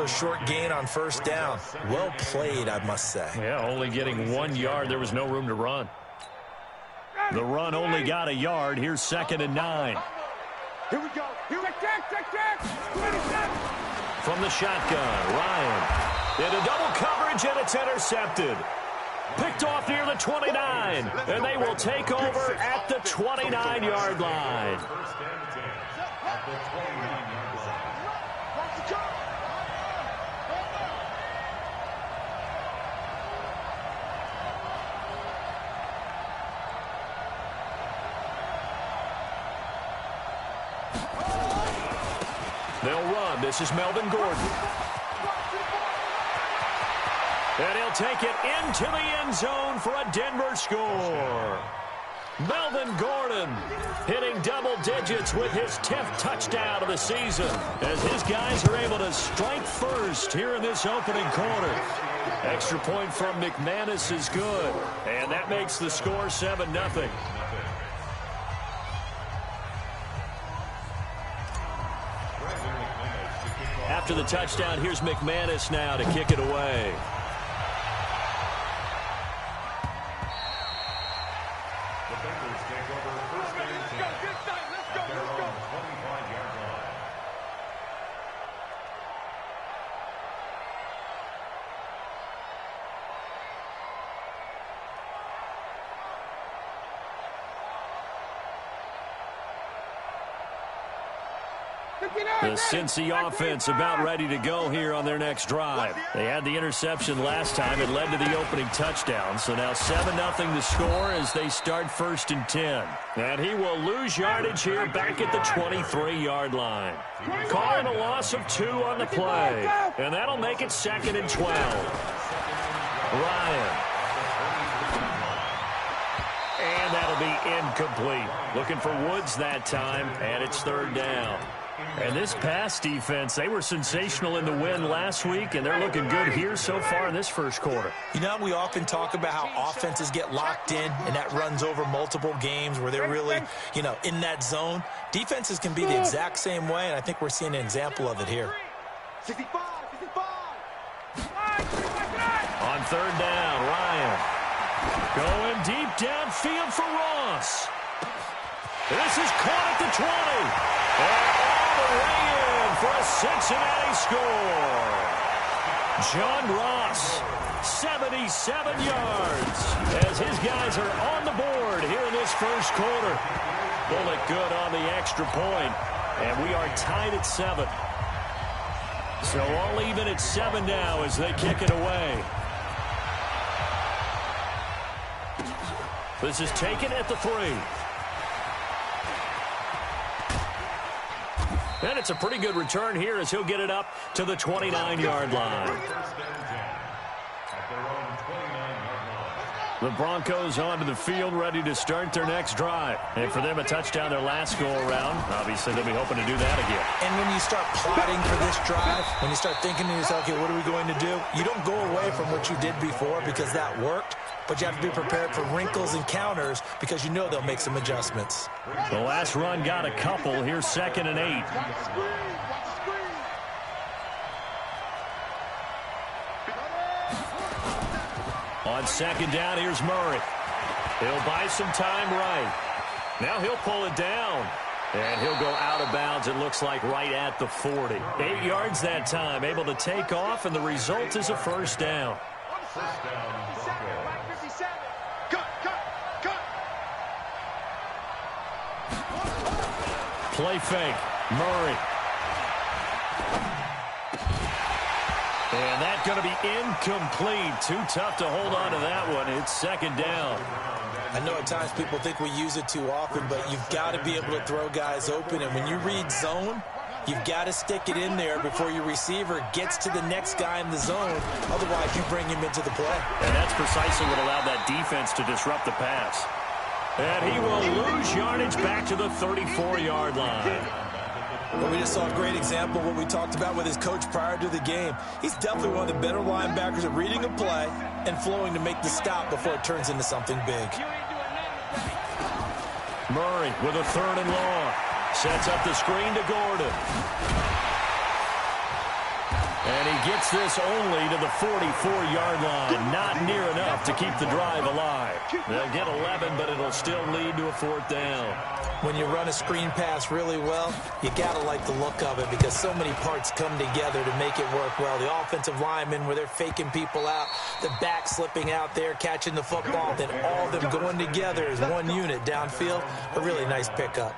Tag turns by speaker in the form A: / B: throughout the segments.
A: a short gain on first down. Well played, I must say.
B: Yeah, only getting 1 yard. There was no room to run. The run only got a yard. Here's 2nd and 9.
C: Here we go. Here we go. Check. 27.
B: From the shotgun, Ryan. Into double coverage, and it's intercepted. Picked off near the 29, and they will take over at the 29-yard line. They'll run. This is Melvin Gordon. And he'll take it into the end zone for a Denver score. Melvin Gordon hitting double digits with his 10th touchdown of the season as his guys are able to strike first here in this opening quarter. Extra point from McManus is good, and that makes the score 7-0. After the touchdown, here's McManus now to kick it away. The Cincy offense about ready to go here on their next drive. They had the interception last time. It led to the opening touchdown. So now 7-0 the score as they start 1st and 10. And he will lose yardage here back at the 23-yard line. Calling a loss of 2 on the play. And that'll make it 2nd and 12. Ryan. And that'll be incomplete. Looking for Woods that time, and it's 3rd down. And this pass defense, they were sensational in the win last week, and they're looking good here so far in this first quarter.
A: You know, we often talk about how offenses get locked in, and that runs over multiple games where they're really, in that zone. Defenses can be the exact same way, and I think we're seeing an example of it here.
C: 65.
B: On 3rd down, Ryan. Going deep downfield for Ross. This is caught at the 20. And all the way in for a Cincinnati score. John Ross, 77 yards, as his guys are on the board here in this first quarter. Bullet good on the extra point, and we are tied at 7. So all even at 7 now as they kick it away. This is taken at the 3. And it's a pretty good return here as he'll get it up to the 29-yard line. The Broncos onto the field ready to start their next drive. And for them, a touchdown their last go-around. Obviously, they'll be hoping to do that again.
A: And when you start plotting for this drive, when you start thinking to yourself, okay, what are we going to do? You don't go away from what you did before because that worked. But you have to be prepared for wrinkles and counters because you know they'll make some adjustments.
B: The last run got a couple. Here's 2nd and 8. On 2nd down, here's Murray. He'll buy some time right. Now he'll pull it down. And he'll go out of bounds, it looks like, right at the 40. 8 yards that time, able to take off, and the result is a 1st down. Play fake. Murray. And that's going to be incomplete. Too tough to hold on to that one. It's 2nd down.
A: I know at times people think we use it too often, but you've got to be able to throw guys open. And when you read zone, you've got to stick it in there before your receiver gets to the next guy in the zone. Otherwise, you bring him into the play.
B: And that's precisely what allowed that defense to disrupt the pass. And he will lose yardage back to the 34-yard line.
A: Well, we just saw a great example of what we talked about with his coach prior to the game. He's definitely one of the better linebackers at reading a play and flowing to make the stop before it turns into something big.
B: Murray with a 3rd and long. Sets up the screen to Gordon. And he gets this only to the 44-yard line. Not near enough to keep the drive alive. They'll get 11, but it'll still lead to a 4th down.
A: When you run a screen pass really well, you got to like the look of it because so many parts come together to make it work well. The offensive linemen, where they're faking people out, the back slipping out there, catching the football, then all of them going together as one unit downfield. A really nice pickup.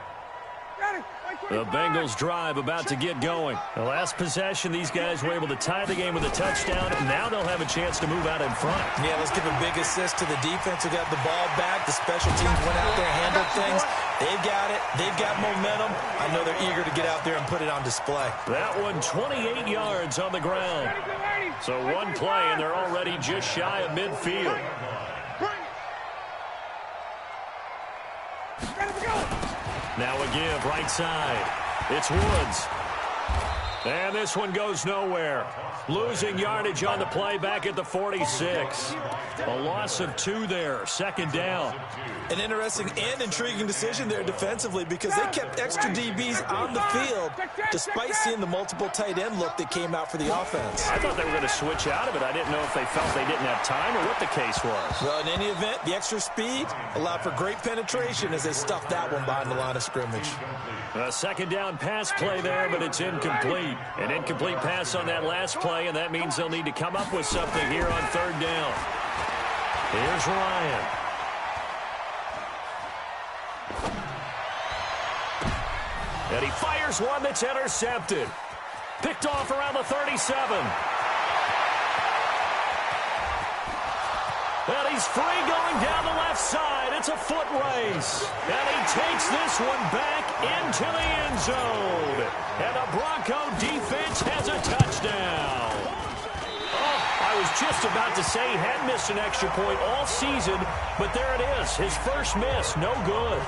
B: The Bengals drive about to get going. The last possession, these guys were able to tie the game with a touchdown, and now they'll have a chance to move out in front.
A: Yeah, let's give a big assist to the defense who got the ball back. The special teams went out there, handled things. They've got it. They've got momentum. I know they're eager to get out there and put it on display.
B: That one 28 yards on the ground. So one play, and they're already just shy of midfield. Now a give, right side. It's Woods. And this one goes nowhere. Losing yardage on the play back at the 46. A loss of 2 there, 2nd down.
A: An interesting and intriguing decision there defensively because they kept extra DBs on the field despite seeing the multiple tight end look that came out for the offense.
B: I thought they were going to switch out of it. I didn't know if they felt they didn't have time or what the case was.
A: Well, in any event, the extra speed allowed for great penetration as they stuffed that one behind the line of scrimmage.
B: A 2nd down pass play there, but it's incomplete. An incomplete pass on that last play, and that means they'll need to come up with something here on 3rd down. Here's Ryan. And he fires one that's intercepted. Picked off around the 37. And he's free going down the left side. It's a foot race. And he takes this one back into the end zone. And the Bronco defense has a touchdown. Oh, I was just about to say he hadn't missed an extra point all season, but there it is. His first miss, no good.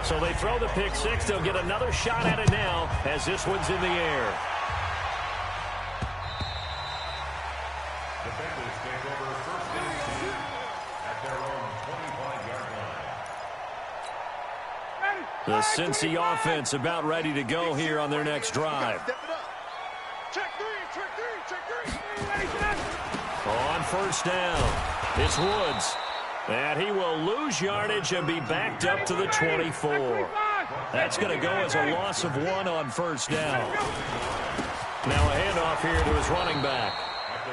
B: So they throw the pick six. They'll get another shot at it now as this one's in the air. The Cincy offense about ready to go here on their next drive. On 1st down, it's Woods. And he will lose yardage and be backed up to the 24. That's going to go as a loss of 1 on 1st down. Now a handoff here to his running back.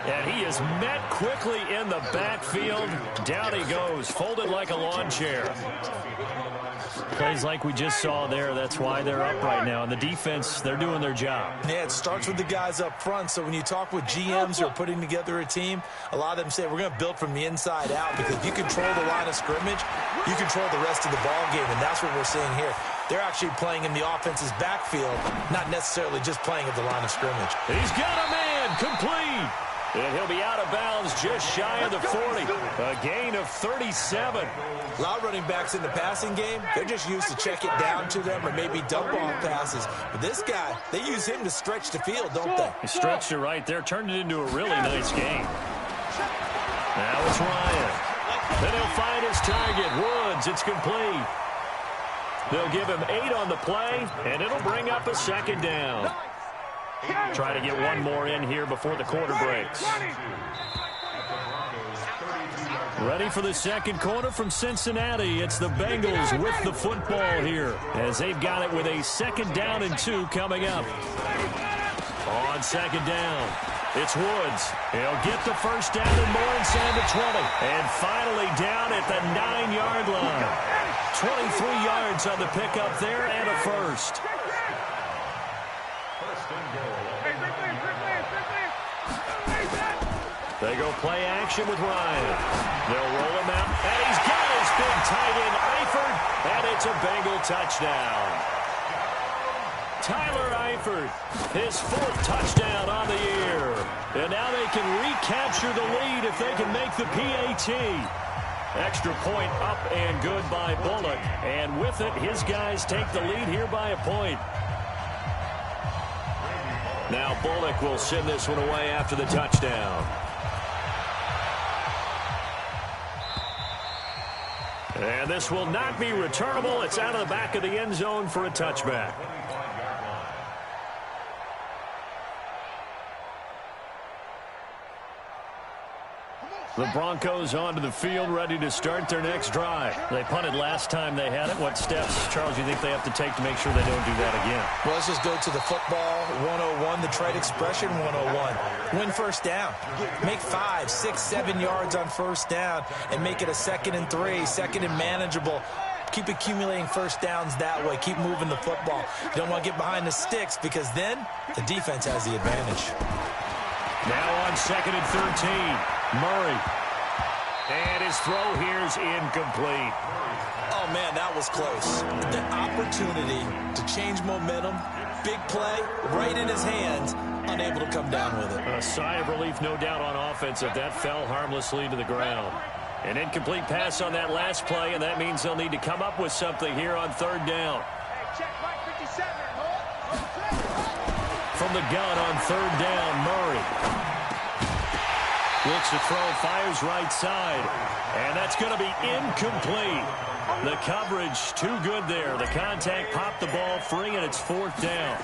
B: And he is met quickly in the backfield. Down he goes, folded like a lawn chair. Plays like we just saw there. That's why they're up right now. And the defense, they're doing their job.
A: Yeah, it starts with the guys up front. So when you talk with GMs who are putting together a team, a lot of them say we're going to build from the inside out because if you control the line of scrimmage, you control the rest of the ball game. And that's what we're seeing here. They're actually playing in the offense's backfield, not necessarily just playing at the line of scrimmage.
B: He's got a man complete. And he'll be out of bounds just shy of the 40. A gain of 37.
A: A lot of running backs in the passing game, they're just used to check it down to them or maybe dump off passes. But this guy, they use him to stretch the field, don't they?
B: He stretched it right there, turned it into a really nice game. Now it's Ryan. Then he'll find his target, Woods. It's complete. They'll give him 8 on the play, and it'll bring up a 2nd down. Try to get one more in here before the quarter breaks. Ready for the second quarter from Cincinnati. It's the Bengals with the football here as they've got it with a 2nd down and 2 coming up. On 2nd down, it's Woods. He'll get the 1st down and more inside the 20. And finally down at the 9-yard line. 23 yards on the pickup there and a first. They go play action with Ryan. They'll roll him out, and he's got his big tight end, Eifert, and it's a Bengal touchdown. Tyler Eifert, his 4th touchdown on the year. And now they can recapture the lead if they can make the PAT. Extra point up and good by Bullock. And with it, his guys take the lead here by a point. Now Bullock will send this one away after the touchdown. And this will not be returnable. It's out of the back of the end zone for a touchback. The Broncos onto the field, ready to start their next drive. They punted last time they had it. What steps, Charles, you think they have to take to make sure they don't do that again?
A: Well, let's just go to the football 101, the trade expression 101. Win first down. Make 5, 6, 7 yards on first down and make it a 2nd and 3, 2nd and manageable. Keep accumulating first downs that way. Keep moving the football. You don't want to get behind the sticks because then the defense has the advantage.
B: Now on 2nd and 13. Murray. And his throw here's incomplete.
A: Oh, man, that was close. The opportunity to change momentum, big play, right in his hands, unable to come down with it.
B: A sigh of relief, no doubt, on offense if that fell harmlessly to the ground. An incomplete pass on that last play, and that means they'll need to come up with something here on 3rd down. From the gun on 3rd down, Murray. Looks to throw, fires right side, and that's going to be incomplete. The coverage too good there. The contact popped the ball free, and it's 4th down.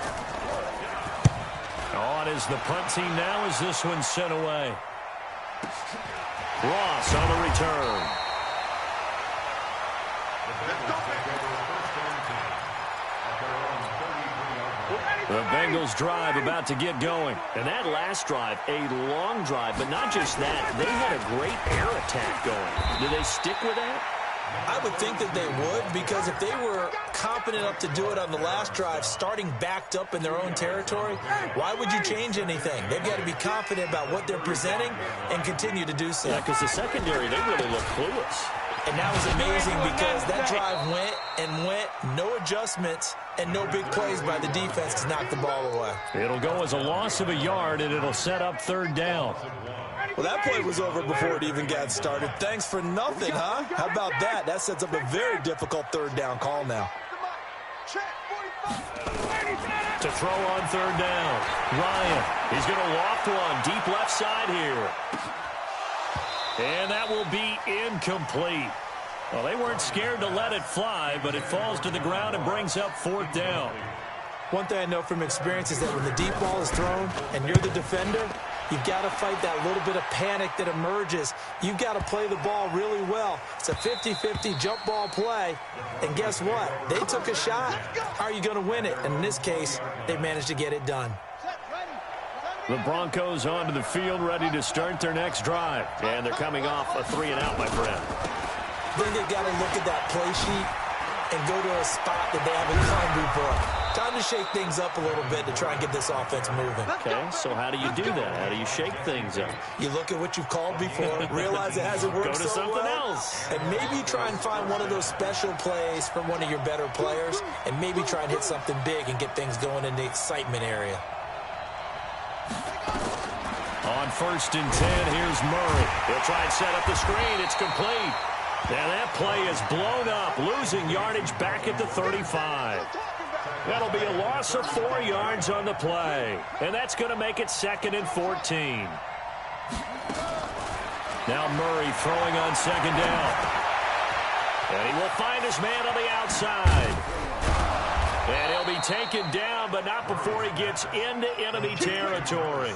B: On is the punt team now as this one's sent away. Ross on the return. The Bengals drive about to get going. And that last drive, a long drive, but not just that. They had a great air attack going. Do they stick with that?
A: I would think that they would, because if they were confident enough to do it on the last drive, starting backed up in their own territory, why would you change anything? They've got to be confident about what they're presenting and continue to do so.
B: Yeah, because the secondary, they really look clueless.
A: And that was amazing because that drive went and went, no adjustments, and no big plays by the defense to knock the ball away.
B: It'll go as a loss of a yard, and it'll set up 3rd down.
A: Well, that play was over before it even got started. Thanks for nothing, huh? How about that? That sets up a very difficult 3rd down call now.
B: To throw on 3rd down, Ryan. He's going to loft one deep left side here. And that will be incomplete. Well, they weren't scared to let it fly, but it falls to the ground and brings up 4th down.
A: One thing I know from experience is that when the deep ball is thrown and you're the defender, you've got to fight that little bit of panic that emerges. You've got to play the ball really well. It's a 50-50 jump ball play. And guess what? They took a shot. How are you going to win it? And in this case, they managed to get it done.
B: The Broncos onto the field, ready to start their next drive. And they're coming off a 3-and-out, my friend.
A: Then they've got to look at that play sheet and go to a spot that they haven't gone before. Time to shake things up a little bit to try and get this offense moving.
B: Okay, so how do you do that? How do you shake things up?
A: You look at what you've called before, realize it hasn't worked
B: so well. Go to something else.
A: And maybe try and find one of those special plays from one of your better players, and maybe try and hit something big and get things going in the excitement area.
B: On 1st and 10, here's Murray. He'll try and set up the screen. It's complete. And that play is blown up, losing yardage back at the 35. That'll be a loss of 4 yards on the play. And that's going to make it 2nd and 14. Now Murray throwing on 2nd down. And he will find his man on the outside. And he'll be taken down, but not before he gets into enemy territory.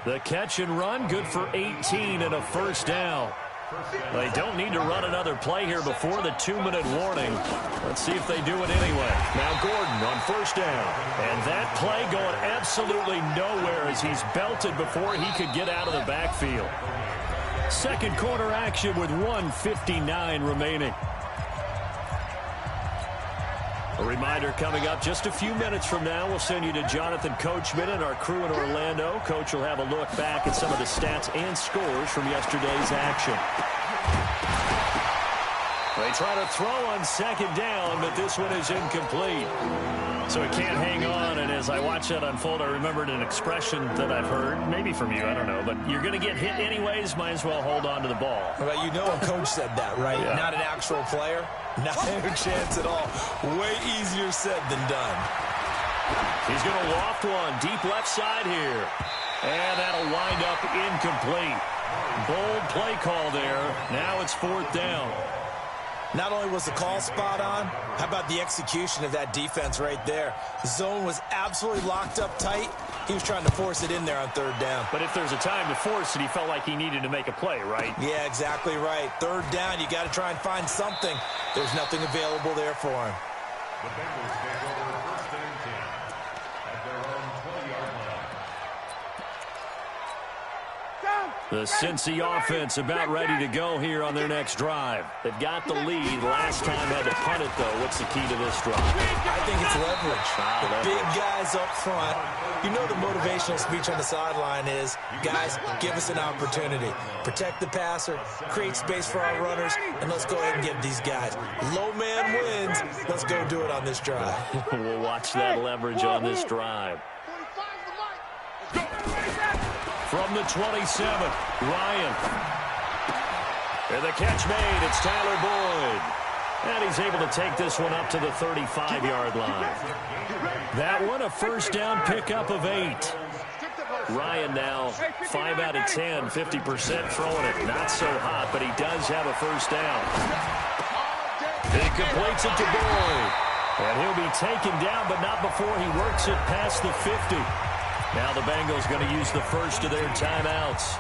B: The catch and run, good for 18 and a 1st down. They don't need to run another play here before the 2-minute warning. Let's see if they do it anyway. Now Gordon on 1st down. And that play going absolutely nowhere as he's belted before he could get out of the backfield. 2nd quarter action with 1:59 remaining. A reminder coming up just a few minutes from now. We'll send you to Jonathan Coachman and our crew in Orlando. Coach will have a look back at some of the stats and scores from yesterday's action. They try to throw on 2nd down, but this one is incomplete. So he can't hang on, and as I watch that unfold, I remembered an expression that I've heard, maybe from you, I don't know, but you're going to get hit anyways, might as well hold on to the ball.
A: Well, you know a coach said that, right?
B: Yeah.
A: Not an actual player. Not a chance at all. Way easier said than done.
B: He's going to loft one deep left side here. And that'll wind up incomplete. Bold play call there. Now it's 4th down.
A: Not only was the call spot on, how about the execution of that defense right there? The zone was absolutely locked up tight. He was trying to force it in there on third down.
B: But if there's a time to force it, he felt like he needed to make a play, right?
A: Yeah, exactly right. Third down, you got to try and find something. There's nothing available there for him.
D: The Bengals take over first and 10 at their own 20-yard line.
B: The Cincy offense about ready to go here on their next drive. They've got the lead. Last time had to punt it, though. What's the key to this drive?
A: I think it's leverage. The big guys up front. You know the motivational speech on the sideline is, guys, give us an opportunity. Protect the passer, create space for our runners, and let's go ahead and get these guys. Low man wins. Let's go do it on this drive.
B: We'll watch that leverage on this drive. From the 27, Ryan. And the catch made. It's Tyler Boyd. And he's able to take this one up to the 35-yard line. That one, a first down pickup of 8. Ryan now 5 out of 10, 50% throwing it. Not so hot, but he does have a first down. He completes it to Boyd. And he'll be taken down, but not before he works it past the 50. Now the Bengals going to use the first of their timeouts,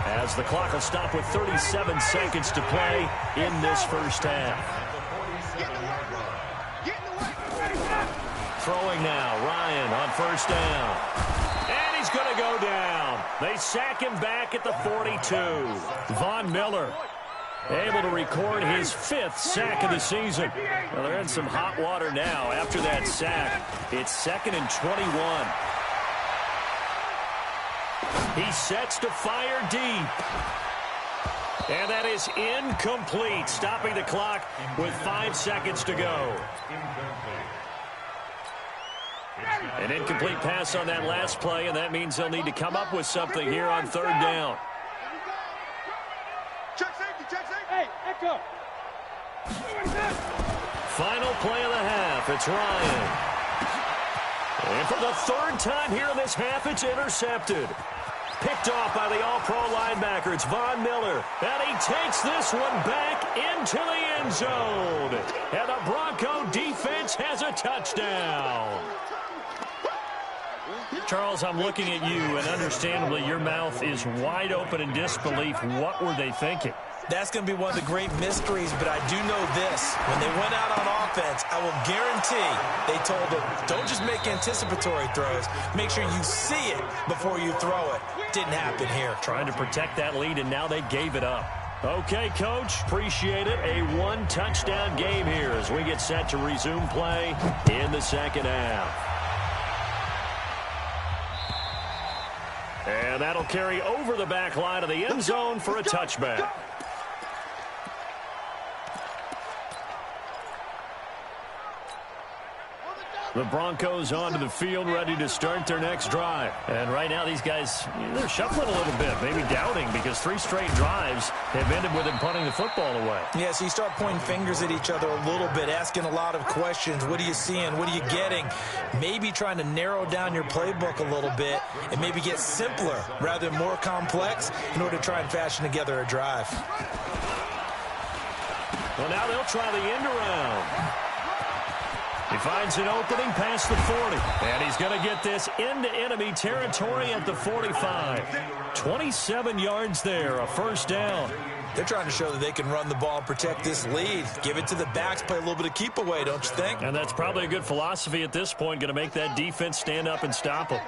B: as the clock will stop with 37 seconds to play in this first half. Throwing now, Ryan on first down. And he's going to go down. They sack him back at the 42. Von Miller able to record his 5th sack of the season. Well, they're in some hot water now after that sack. It's 2nd and 21. He sets to fire deep. And that is incomplete, stopping the clock with 5 seconds to go. An incomplete pass on that last play, and that means they'll need to come up with something here on third down.
C: Check safety. Hey, Echo.
B: Final play of the half. It's Ryan. And for the 3rd time here in this half, it's intercepted. Picked off by the all-pro linebacker. It's Von Miller. And he takes this one back into the end zone. And the Bronco defense has a touchdown. Charles, I'm looking at you, and understandably your mouth is wide open in disbelief. What were they thinking?
A: That's going to be one of the great mysteries, but I do know this. When they went out on offense, I will guarantee they told them, don't just make anticipatory throws. Make sure you see it before you throw it. Didn't happen here.
B: Trying to protect that lead, and now they gave it up. Okay, Coach, appreciate it. A 1-touchdown game here as we get set to resume play in the second half. And that'll carry over the back line of the end zone for a touchback. The Broncos onto the field, ready to start their next drive. And right now, these guys, they're shuffling a little bit, maybe doubting, because 3 straight drives have ended with them punting the football away.
A: Yeah, so you start pointing fingers at each other a little bit, asking a lot of questions. What are you seeing? What are you getting? Maybe trying to narrow down your playbook a little bit and maybe get simpler rather than more complex in order to try and fashion together a drive.
B: Well, now they'll try the end around. He finds an opening past the 40. And he's going to get this into enemy territory at the 45. 27 yards there, a first down.
A: They're trying to show that they can run the ball and protect this lead. Give it to the backs, play a little bit of keep away, don't you think?
B: And that's probably a good philosophy at this point, going to make that defense stand up and stop them.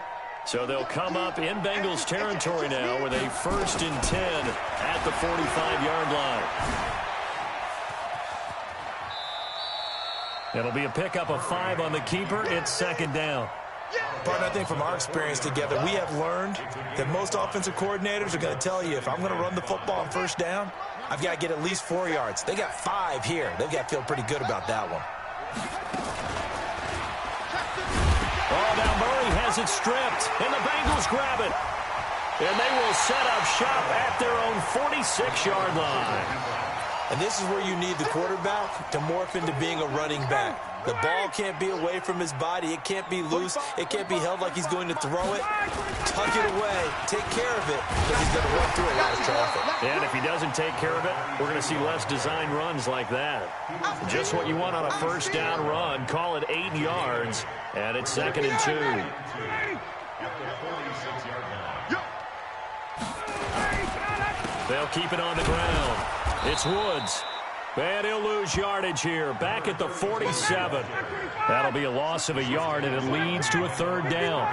B: So they'll come up in Bengals territory now with a 1st and 10 at the 45-yard line. It'll be a pickup of 5 on the keeper. It's 2nd down.
A: Partner, I think from our experience together, we have learned that most offensive coordinators are going to tell you, if I'm going to run the football on first down, I've got to get at least 4 yards. They got 5 here. They've got to feel pretty good about that one.
B: Oh, now Murray has it stripped, and the Bengals grab it. And they will set up shop at their own 46-yard line.
A: And this is where you need the quarterback to morph into being a running back. The ball can't be away from his body. It can't be loose. It can't be held like he's going to throw it. Tuck it away. Take care of it, because he's going to run through a lot of traffic.
B: And if he doesn't take care of it, we're going to see less design runs like that. Just what you want on a first down run. Call it 8 yards, and it's 2nd and 2.
D: at the 46-yard line.
B: They'll keep it on the ground. It's Woods. And he'll lose yardage here, back at the 47. That'll be a loss of a yard, and it leads to a third down.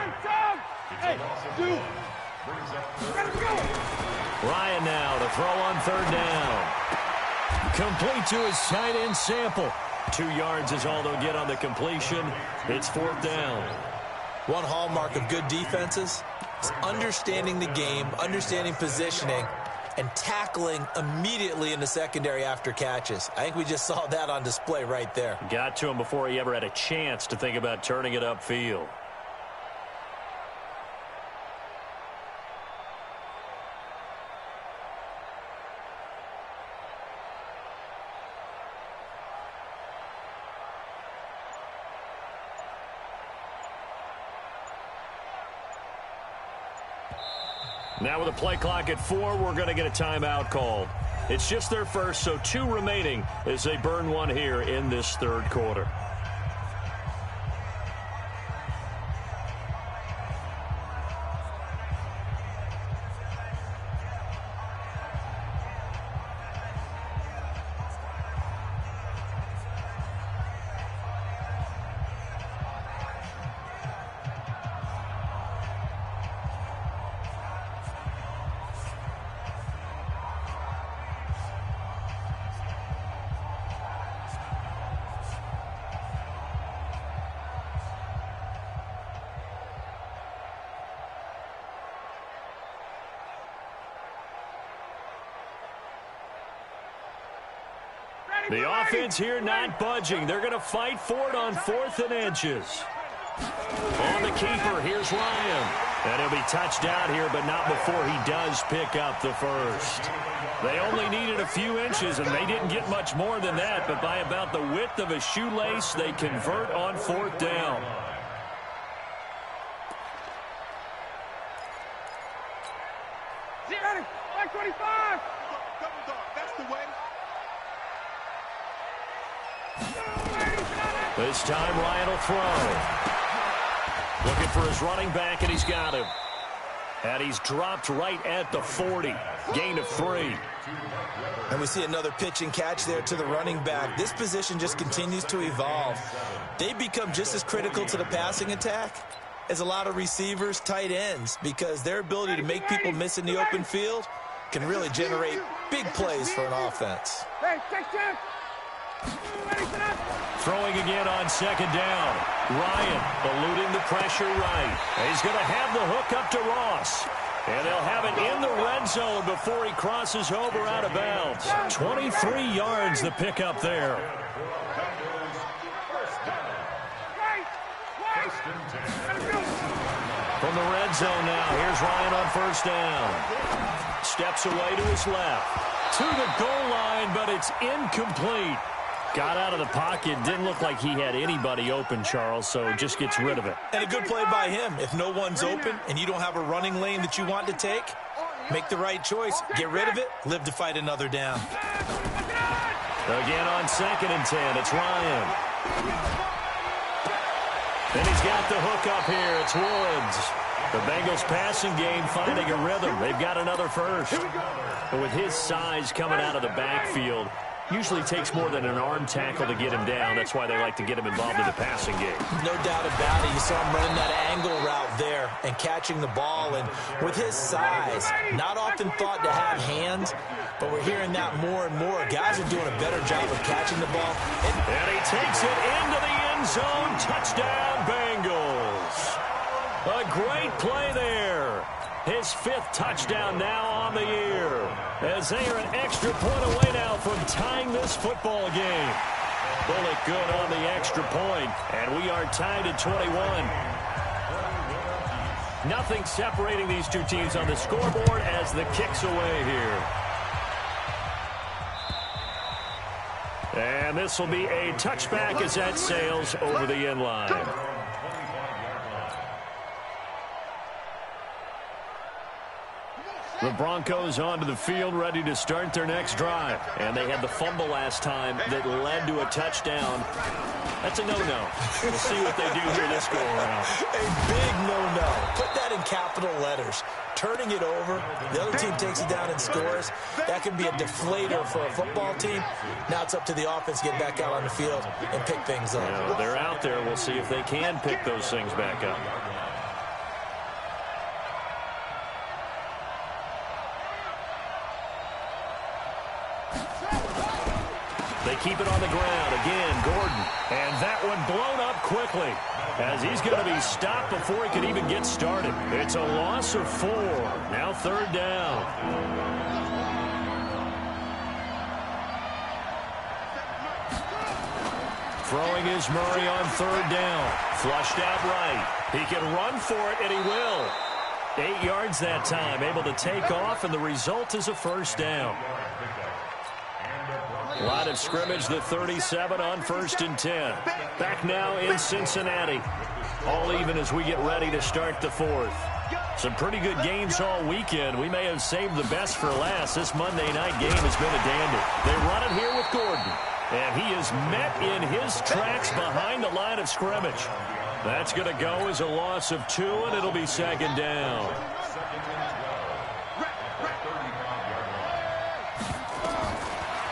B: Ryan now to throw on third down. Complete to his tight end Sample. 2 yards is all they'll get on the completion. It's fourth down.
A: One hallmark of good defenses is understanding the game, understanding positioning, and tackling immediately in the secondary after catches. I think we just saw that on display right there.
B: Got to him before he ever had a chance to think about turning it upfield. Now with a play clock at 4, we're going to get a timeout called. It's just their first, so 2 remaining as they burn one here in this third quarter. The offense here not budging. They're going to fight for it on 4th and inches. On the keeper, here's Ryan. And he'll be touched out here, but not before he does pick up the first. They only needed a few inches, and they didn't get much more than that. But by about the width of a shoelace, they convert on 4th down.
C: Ready, 25. That's the way.
B: This time Ryan will throw. Looking for his running back, and he's got him. And he's dropped right at the 40. Gain of 3.
A: And we see another pitch and catch there to the running back. This position just continues to evolve. They become just as critical to the passing attack as a lot of receivers, tight ends, because their ability to make people miss in the open field can really generate big plays for an offense.
C: Hey, take time.
B: Throwing again on second down. Ryan eluding the pressure right. He's going to have the hook up to Ross. And they'll have it in the red zone before he crosses over out of bounds. 23 yards the pickup there. From the red zone now, here's Ryan on first down. Steps away to his left. To the goal line, but it's incomplete. Got out of the pocket. Didn't look like he had anybody open, Charles, so just gets rid of it.
A: And a good play by him. If no one's open and you don't have a running lane that you want to take, make the right choice. Get rid of it. Live to fight another down.
B: Again on 2nd and 10. It's Ryan. And he's got the hook up here. It's Woods. The Bengals passing game finding a rhythm. They've got another first. But with his size coming out of the backfield, usually takes more than an arm tackle to get him down. That's why they like to get him involved in the passing game.
A: No doubt about it. You saw him running that angle route there and catching the ball. And with his size, not often thought to have hands, but we're hearing that more and more. Guys are doing a better job of catching the ball.
B: And he takes it into the end zone. Touchdown, Bengals. A great play there. His 5th touchdown now on the year, as they are an extra point away now from tying this football game. Bullet good on the extra point, and we are tied at 21. Nothing separating these two teams on the scoreboard as the kick's away here. And this will be a touchback as that sails over the end line. The Broncos onto the field, ready to start their next drive. And they had the fumble last time that led to a touchdown. That's a no-no. We'll see what they do here this go-around.
A: A big no-no. Put that capital letters. Turning it over, the other team takes it down and scores. That can be a deflator for a football team. Now it's up to the offense to get back out on the field and pick things up.
B: Yeah, they're out there. We'll see if they can pick those things back up. They keep it on the ground. Again, Gordon. And that one blown up quickly as he's going to be stopped before he can even get started. It's a loss of 4. Now 3rd down. Throwing is Murray on 3rd down. Flushed out right. He can run for it, and he will. 8 yards that time, able to take off, and the result is a 1st down. Line of scrimmage, the 37 on 1st and 10. Back now in Cincinnati. All even as we get ready to start the 4th. Some pretty good games all weekend. We may have saved the best for last. This Monday night game has been a dandy. They run it here with Gordon. And he is met in his tracks behind the line of scrimmage. That's going to go as a loss of 2, and it'll be 2nd down.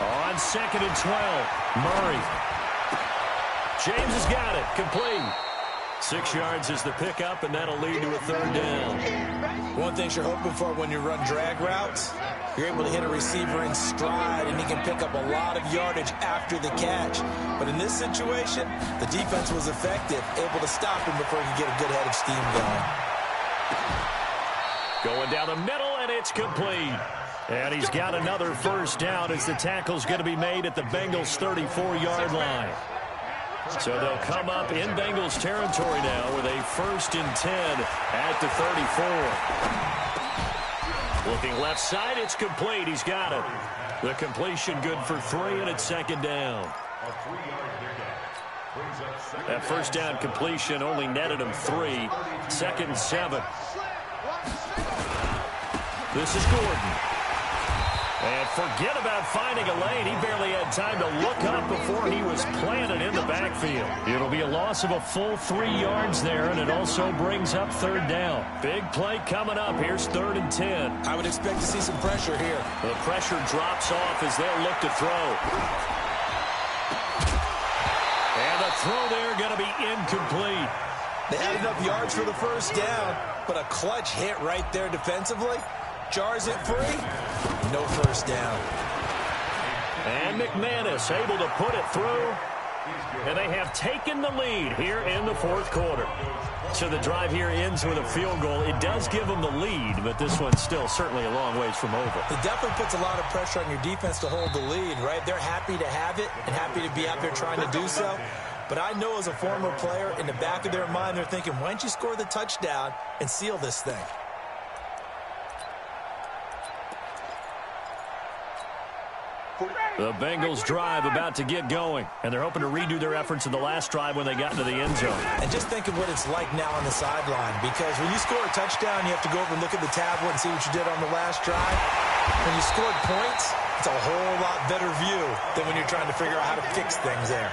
B: On 2nd and 12, Murray. James has got it, complete. 6 yards is the pickup, and that'll lead to a 3rd down.
A: One thing you're hoping for when you run drag routes, you're able to hit a receiver in stride, and he can pick up a lot of yardage after the catch. But in this situation, the defense was effective, able to stop him before he could get a good head of steam going.
B: Going down the middle, and it's complete. And he's got another 1st down as the tackle's going to be made at the Bengals' 34-yard line. So they'll come up in Bengals territory now with a 1st and 10 at the 34. Looking left side, it's complete. He's got it. The completion good for 3, and it's 2nd down. That 1st down completion only netted him 3. 2nd and 7. This is Gordon. And forget about finding a lane. He barely had time to look up before he was planted in the backfield. It'll be a loss of a full 3 yards there, and it also brings up 3rd down. Big play coming up. Here's 3rd and 10.
A: I would expect to see some pressure here.
B: The pressure drops off as they'll look to throw. And the throw there going to be incomplete.
A: They had enough yards for the 1st down, but a clutch hit right there defensively. Jars it free. No 1st down.
B: And McManus able to put it through. And they have taken the lead here in the 4th quarter. So the drive here ends with a field goal. It does give them the lead, but this one's still certainly a long ways from over.
A: It definitely puts a lot of pressure on your defense to hold the lead, right? They're happy to have it and happy to be out there trying to do so. But I know as a former player, in the back of their mind, they're thinking, why don't you score the touchdown and seal this thing?
B: The Bengals drive about to get going, and they're hoping to redo their efforts in the last drive when they got into the end zone.
A: And just think of what it's like now on the sideline, because when you score a touchdown, you have to go over and look at the tablet and see what you did on the last drive. When you scored points, it's a whole lot better view than when you're trying to figure out how to fix things there.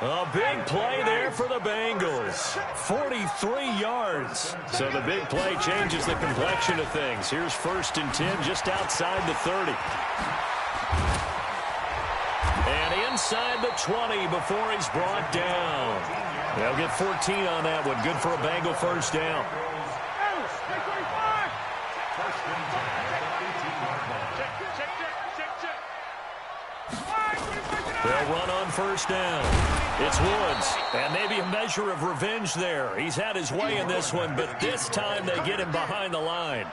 B: A big play there for the Bengals. 43 yards. So the big play changes the complexion of things. Here's 1st and 10 just outside the 30. And inside the 20 before he's brought down. They'll get 14 on that one. Good for a Bengal 1st down. They'll run on 1st down. It's Woods, and maybe a measure of revenge there. He's had his way in this one, but this time they get him behind the line.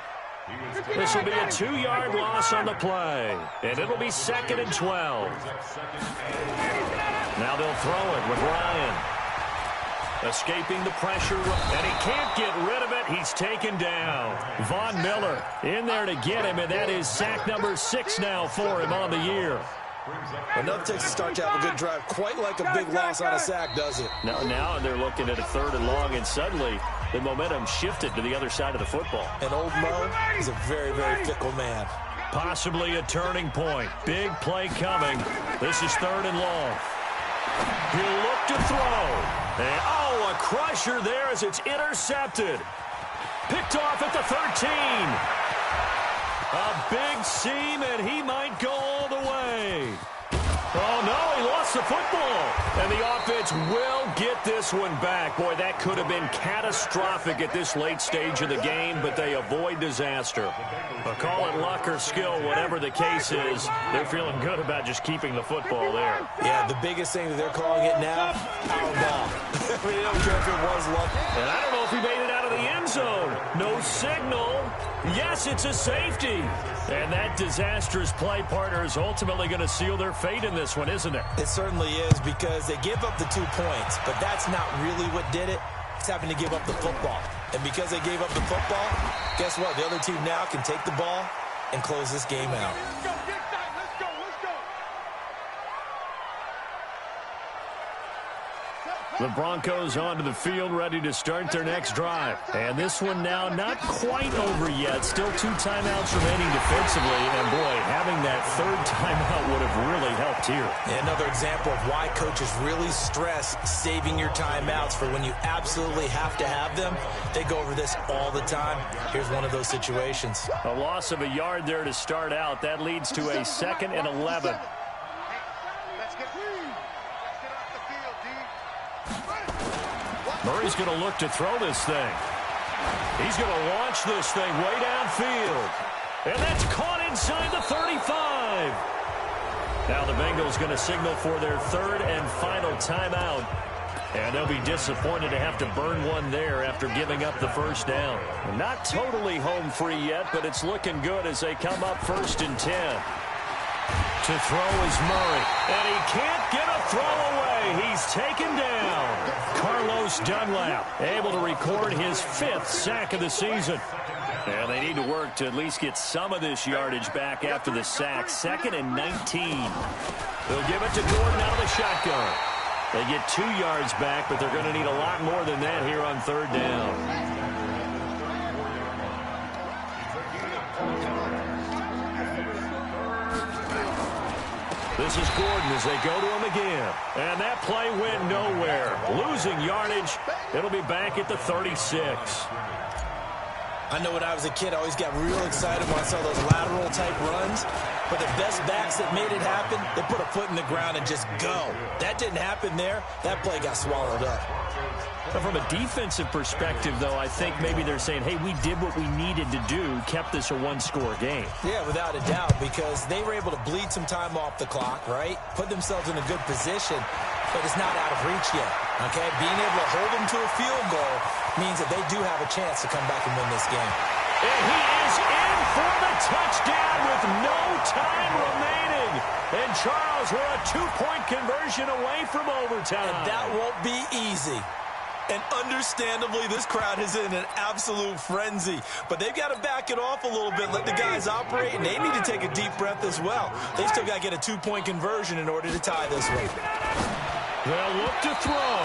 B: This will be a 2-yard loss on the play, and it'll be 2nd and 12. Now they'll throw it with Ryan. Escaping the pressure, and he can't get rid of it. He's taken down. Von Miller in there to get him, and that is sack number 6 now for him on the year.
A: Enough takes to start to have a good drive. Quite like a big loss on a sack, does it?
B: Now they're looking at a 3rd and long, and suddenly the momentum shifted to the other side of the football.
A: And old Mo is a very, very fickle man.
B: Possibly a turning point. Big play coming. This is 3rd and long. He'll look to throw. And, a crusher there as it's intercepted. Picked off at the 13. A big seam, and he might go all the way. Oh, no, he lost the football. And the offense will get this one back. Boy, that could have been catastrophic at this late stage of the game, but they avoid disaster. But call it luck or skill, whatever the case is, they're feeling good about just keeping the football there.
A: Yeah, the biggest thing that they're calling it now, our ball. I mean, they don't care if it was luck.
B: And I don't know if he made it out of the end zone. No signal. Yes, it's a safety. And that disastrous play, partner, is ultimately going to seal their fate in this one, isn't it?
A: It certainly is, because they give up the 2 points, but that's not really what did it. It's having to give up the football. And because they gave up the football, guess what? The other team now can take the ball and close this game out.
B: The Broncos onto the field, ready to start their next drive. And this one now not quite over yet. Still 2 timeouts remaining defensively. And, boy, having that 3rd timeout would have really helped here.
A: And another example of why coaches really stress saving your timeouts for when you absolutely have to have them. They go over this all the time. Here's one of those situations.
B: A loss of a yard there to start out. That leads to a 2nd and 11. Murray's going to look to throw this thing. He's going to launch this thing way downfield. And that's caught inside the 35. Now the Bengals going to signal for their 3rd and final timeout. And they'll be disappointed to have to burn one there after giving up the 1st down. Not totally home free yet, but it's looking good as they come up 1st and 10. To throw is Murray. And he can't get a throw away. He's taken down. Carlos Dunlap able to record his 5th sack of the season. And they need to work to at least get some of this yardage back after the sack. 2nd and 19. They'll give it to Gordon out of the shotgun. They get 2 yards back, but they're going to need a lot more than that here on 3rd down. This is Gordon as they go to him again. And that play went nowhere. Losing yardage. It'll be back at the 36.
A: I know when I was a kid, I always got real excited when I saw those lateral-type runs. But the best backs that made it happen, they put a foot in the ground and just go. That didn't happen there. That play got swallowed up.
B: But from a defensive perspective, though, I think maybe they're saying, hey, we did what we needed to do, kept this a 1-score game.
A: Yeah, without a doubt, because they were able to bleed some time off the clock, right? Put themselves in a good position, but it's not out of reach yet, okay? Being able to hold them to a field goal means that they do have a chance to come back and win this game.
B: And he is in for the touchdown with no time remaining. And Charles, we're a 2-point conversion away from overtime.
A: And that won't be easy. And understandably, this crowd is in an absolute frenzy. But they've got to back it off a little bit, let the guys operate, and they need to take a deep breath as well. They've still got to get a 2-point conversion in order to tie this one.
B: They'll look to throw,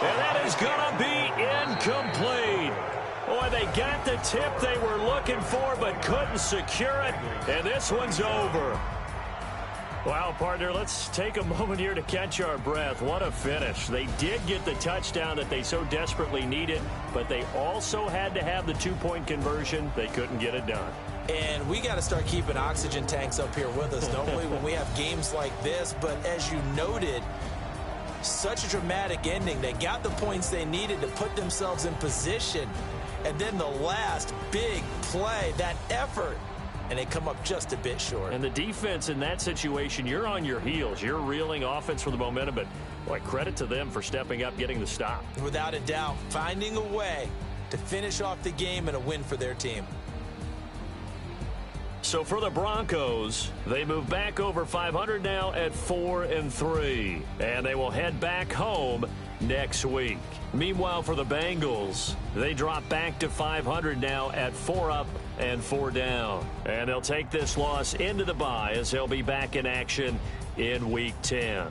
B: and that is going to be incomplete. Boy, they got the tip they were looking for, but couldn't secure it, and this one's over. Wow, partner, let's take a moment here to catch our breath. What a finish. They did get the touchdown that they so desperately needed, but they also had to have the 2-point conversion. They couldn't get it done.
A: And we got to start keeping oxygen tanks up here with us, don't we, when we have games like this? But as you noted, such a dramatic ending. They got the points they needed to put themselves in position. And then the last big play, that effort, and they come up just a bit short.
B: And the defense in that situation, you're on your heels. You're reeling offense for the momentum, but boy, credit to them for stepping up, getting the stop.
A: Without a doubt, finding a way to finish off the game and a win for their team.
B: So for the Broncos, they move back over 500 now at 4-3, and they will head back home next week. Meanwhile, for the Bengals, they drop back to 500 now at 4 up and 4 down. And they'll take this loss into the bye as they'll be back in action in Week 10.